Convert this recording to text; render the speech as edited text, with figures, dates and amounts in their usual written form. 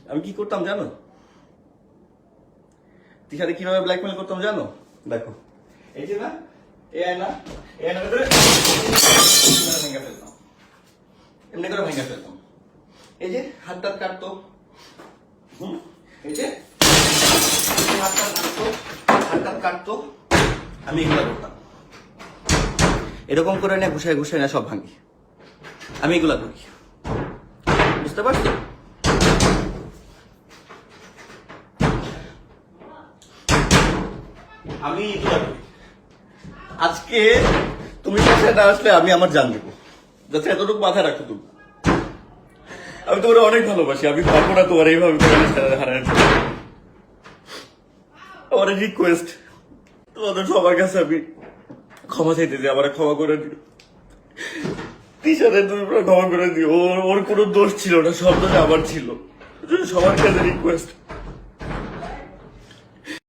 আমি কি করতাম জানো? তিশারে কিভাবে ব্ল্যাকমেল করতাম জানো? দেখো, এই যে না, এই আয়না ভিতরে ভেঙে ফেলতাম, এমনি করে ভেঙে ফেলতাম। এই যে হাতটা কাটতো, এই যে হাতটা কাটতো, আমি এগুলো করতাম। এরকম করে না ঘুষায় ঘুষায় না সব ভাঙি, আমি এগুলা করি। বুঝতে পারছো? আমি এগুলা করি। আজকে তুমি বাসায় না আসলে আমি আমার জান দেবো, যাতে এতটুকু মাথায় রাখো তুমি। আমি তোমার অনেক ভালোবাসি, আমি পারবো না তোমার এইভাবে হারানোর জন্য। আমার রিকোয়েস্ট তোমাদের সবার কাছে, আমি ক্ষমা চাইতে যে আমার ক্ষমা করে দিও। তিশারে তুমি ক্ষমা করে দিও, ওর কোনো দোষ ছিল না, সব দোষ আমার ছিল। সবার কাছে রিকোয়েস্ট।